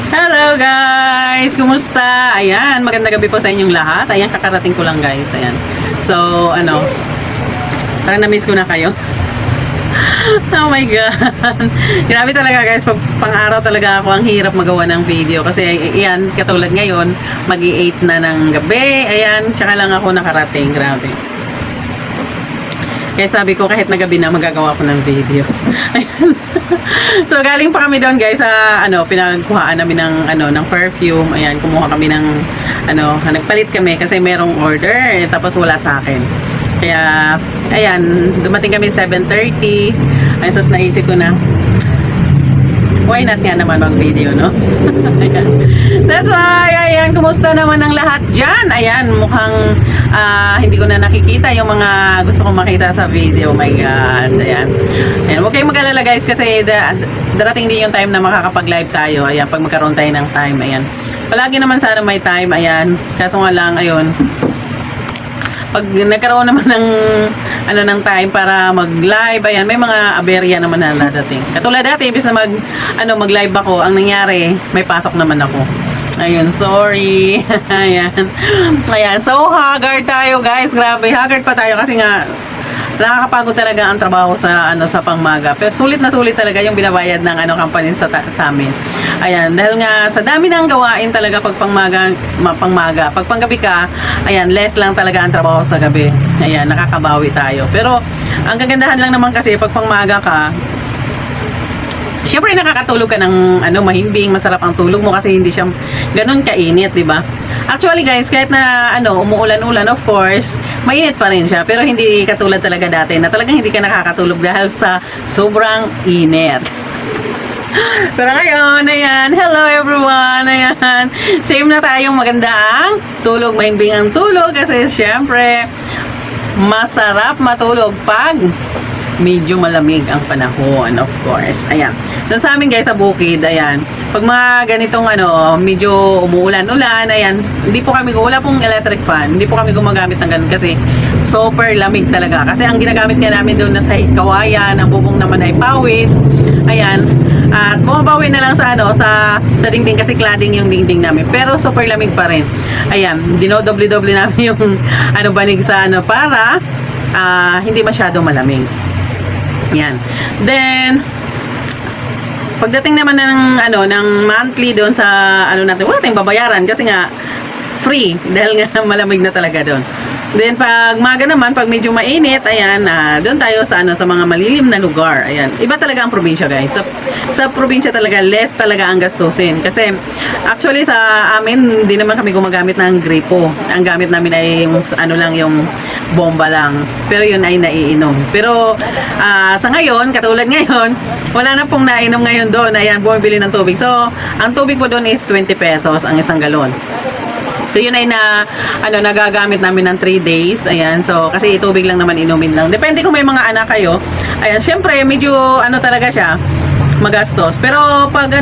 Hello guys! Kumusta? Ayan, magandang gabi po sa inyong lahat. Ayan, kakarating ko lang guys. Ayan. So, parang na-miss ko na kayo. Oh my God! Grabe talaga guys, pag pang-araw talaga ako, ang hirap magawa ng video. Kasi ayan, katulad ngayon, mag-8 na ng gabi. Ayan, tsaka lang ako nakarating. Grabe. Kaya sabi ko kahit na gabi na magagawa ko ng video. Ayan. So galing pa kami doon guys sa pinagkuhaan namin ng perfume. Ayan, kumuha kami ng nagpalit kami kasi merong order tapos wala sa akin. Kaya ayan, dumating kami 7:30. Ayun, so naisip ko na why not nga naman mag-video, no? That's why, ayan, kumusta naman ang lahat dyan? Ayan, mukhang hindi ko na nakikita yung mga gusto kong makita sa video. Oh my God, ayan. Ayan, huwag kayong mag-alala guys kasi darating din yung time na makakapag-live tayo. Ayan, pag magkaroon tayo ng time, ayan. Palagi naman sana may time, ayan. Kaso nga lang, ayun. Pag nagkaroon naman ng time para mag-live, ayan, may mga aberya naman na dadating. Katulad dati, imbis na mag-live ako, ang nangyari, may pasok naman ako. Ayun, sorry. Ayan. Ayan, so haggard tayo, guys. Grabe, haggard pa tayo kasi nga nakakapagod talaga ang trabaho sa pangmaga. Pero sulit na sulit talaga yung binabayad ng company sa amin. Ayan, dahil nga sa dami ng gawain talaga pag pangmaga. Pag panggabi ka, ayan, less lang talaga ang trabaho sa gabi. Ayan, nakakabawi tayo. Pero ang kagandahan lang naman kasi pag pangmaga ka, syempre nakakatulog ka ng mahimbing, masarap ang tulog mo kasi hindi siya ganun kainit, di ba? Actually guys, kahit na umuulan-ulan, of course, mainit pa rin siya, pero hindi katulad talaga dati na talagang hindi ka nakakatulog dahil sa sobrang init. Pero ngayon, ayan, hello everyone, ayan, same na tayong magandang tulog, mahimbing ang tulog kasi syempre masarap matulog pag medyo malamig ang panahon, of course. Ayan. Doon sa amin guys sa bukid, ayan. Pag mga ganitong medyo umuulan-ulan, ayan, wala pong electric fan. Hindi po kami gumagamit ng ganun kasi super lamig talaga. Kasi ang ginagamit nga namin doon na sa kawayan, ang bubong naman ay pawid. Ayan. At bumabawi na lang sa sa dingding kasi cladding yung dingding namin. Pero super lamig pa rin. Ayan, dinodoble-doble namin yung banig sa para hindi masyado malamig. Yan. Then pagdating naman ng monthly doon sa natin, wala tayong babayaran kasi nga free dahil nga malamig na talaga doon. Then pag maga naman, pag medyo mainit, ayan, doon tayo sa sa mga malilim na lugar. Ayan. Iba talaga ang probinsya, guys. Sa probinsya talaga less talaga ang gastusin kasi actually sa amin hindi naman kami gumagamit ng gripo. Ang gamit namin ay yung bomba lang. Pero yun ay naiinom. Pero sa ngayon, katulad ngayon, wala na pong nainom ngayon doon. Ayan, bumibili ng tubig. So, ang tubig po doon is 20 pesos ang isang galon. So yun ay nagagamit namin ng 3 days. Ayan, so kasi tubig lang naman, inumin lang. Depende kung may mga anak kayo. Ayan, syempre medyo talaga siya, magastos. Pero pag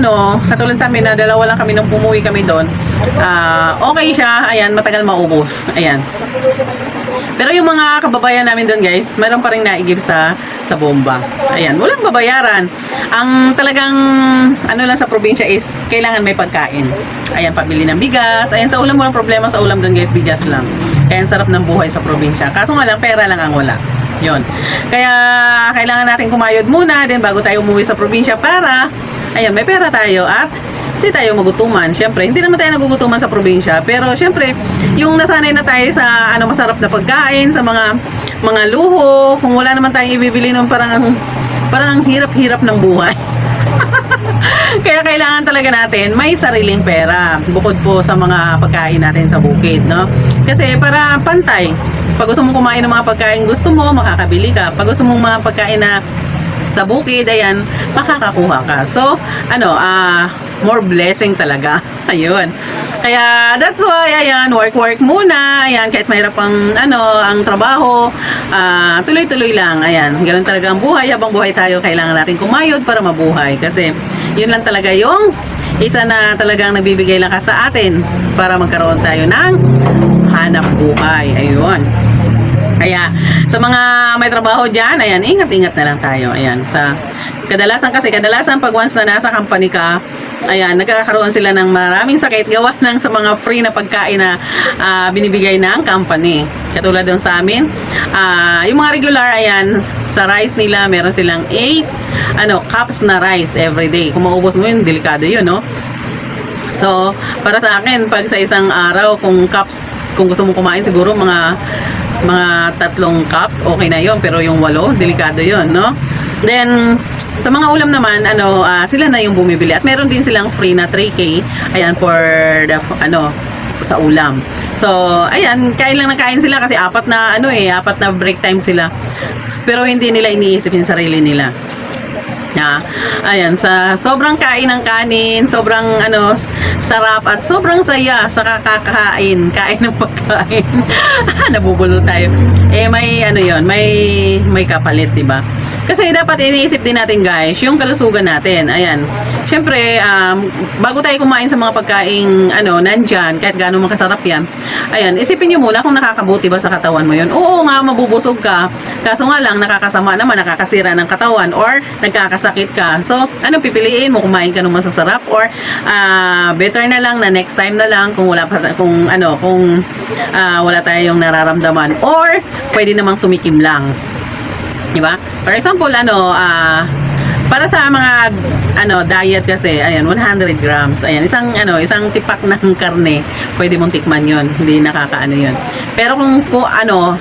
katulad sa amin na dalawa lang kami nung pumuwi kami doon, okay siya. Ayan, matagal maubos. Ayan. Pero yung mga kababayan namin doon guys, meron pa rin naigib sa bomba. Ayan, walang babayaran. Ang talagang lang sa probinsya is kailangan may pagkain. Ayan, pabili ng bigas. Ayan, sa ulam walang problema sa ulam doon guys, bigas lang. Kaya ang sarap ng buhay sa probinsya. Kaso nga lang, pera lang ang wala. Yun. Kaya kailangan natin kumayod muna din bago tayo umuwi sa probinsya para ayan, may pera tayo at hindi tayo magutuman. Siyempre, hindi naman tayo nagugutuman sa probinsya. Pero siyempre, yung nasanay na tayo sa masarap na pagkain, sa mga luho, kung wala naman tayong ibibili nun, parang ang hirap-hirap ng buhay. Kaya kailangan talaga natin may sariling pera bukod po sa mga pagkain natin sa bukid, no? Kasi para pantay. Pag gusto mong kumain ng mga pagkain gusto mo, makakabili ka. Pag gusto mong mga pagkain na sa bukid, ayan, makakakuha ka. So, more blessing talaga. Ayun. Kaya, that's why, ayan, work muna. Ayan, kahit mahirap ang trabaho, tuloy-tuloy lang. Ayan, ganun talaga ang buhay. Habang buhay tayo, kailangan natin kumayod para mabuhay. Kasi, yun lang talaga yung isa na talagang nagbibigay lang ka sa atin para magkaroon tayo ng hanap buhay. Ayun. Kaya sa mga may trabaho dyan, ayan, ingat-ingat na lang tayo. Ayan, Kadalasan pag once na nasa company ka, ayan, nagkakaroon sila ng maraming sakit gawa ng sa mga free na pagkain na binibigay ng company. Katulad doon sa amin, yung mga regular, ayan, sa rice nila, meron silang 8 cups na rice every day. Kung maubos mo yun, delikado yun, no? So, para sa akin, pag sa isang araw, kung gusto mong kumain, siguro mga 3 cups, okay na yon. Pero yung 8, delikado yon, no? Then, sa mga ulam naman, sila na yung bumibili. At meron din silang free na 3K, ayan, for the, sa ulam. So, ayan, kain lang na kain sila kasi 4 na break time sila. Pero hindi nila iniisip yung sarili nila. Ayan, sa sobrang kain ng kanin, sobrang sarap at sobrang saya sa kain ng pagkain. Nabubulol tayo. May kapalit, 'di ba? Kasi dapat iniisip din natin, guys, yung kalusugan natin. Ayan. Syempre, bago tayo kumain sa mga pagkaing nandyan, kahit gaano makasarap 'yan. Ayan, isipin niyo muna kung nakakabuti ba sa katawan mo 'yon. Oo nga, mabubusog ka. Kaso nga lang nakakasama naman, nakakasira ng katawan or nagkakasakit ka. So, anong pipiliin mo? Kumain ka ng masasarap or better na lang na next time na lang kung wala tayong nararamdaman or pwede namang tumikim lang. Diba? For example, para sa mga diet kasi, ayan, 100 grams. Ayan, isang tipak ng karne, pwede mong tikman 'yon. Hindi yun. Pero kung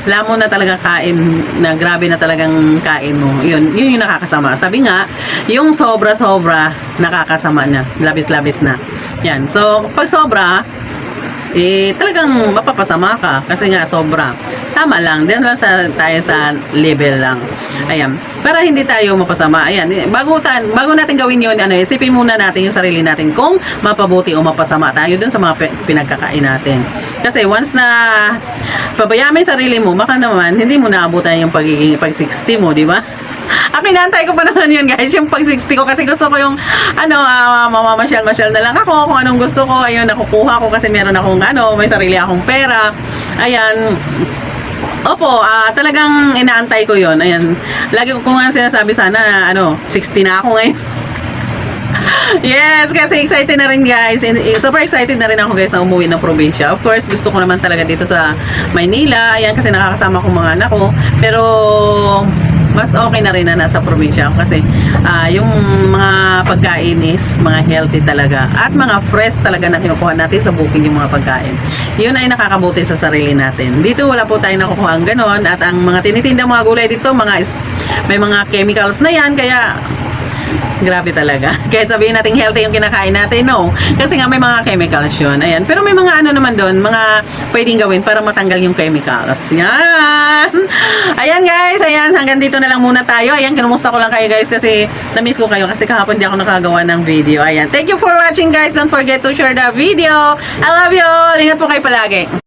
lamon na talaga kain, na grabe na talagang kain mo, yun yung nakakasama. Sabi nga, yung sobra-sobra nakakasama na, labis-labis na. Yan. So, pag sobra, talagang mapapasama ka kasi nga sobra. Tama lang, din lang tayo sa level lang. Ayan, para hindi tayo mapasama. Ayan, bago natin gawin 'yon, isipin muna natin yung sarili natin kung mapabuti o mapasama tayo dun sa mga pinagkakain natin. Kasi once na pabayaan mo yung sarili mo, baka naman hindi mo naabutan yung pag 60 mo, di ba? Inaantay ko pa naman yun, guys, yung pag 60 ko kasi gusto ko yung mamamasyal-masyal na lang ako kung anong gusto ko, ayun, nakukuha ko kasi meron akong may sarili akong pera. Ayan. Opo, talagang inaantay ko yon. Ayan. Lagi ko nga sinasabi sana 60 na ako ngayon. Yes, kasi excited na rin, guys. Super excited na rin ako, guys, na umuwi ng probinsya. Of course, gusto ko naman talaga dito sa Maynila. Ayan, kasi nakakasama ko mga anak ko. Pero mas okay na rin na nasa probinsya ako kasi yung mga pagkain is mga healthy talaga at mga fresh talaga na kinukuha natin sa bukid yung mga pagkain. Yun ay nakakabuti sa sarili natin. Dito wala po tayong nakukuha ang ganon at ang mga tinitinda mga gulay dito, may mga chemicals na yan, kaya grabe talaga. Kahit sabihin natin healthy yung kinakain natin, no. Kasi nga may mga chemicals yun. Ayan. Pero may mga naman doon, mga pwedeng gawin para matanggal yung chemicals. Yan. Ayan, guys. Ayan. Hanggang dito na lang muna tayo. Ayan. Kinumusta ko lang kayo, guys, kasi na-miss ko kayo kasi kahapon di ako nakagawa ng video. Ayan. Thank you for watching, guys. Don't forget to share the video. I love you all. Ingat po kayo palagi.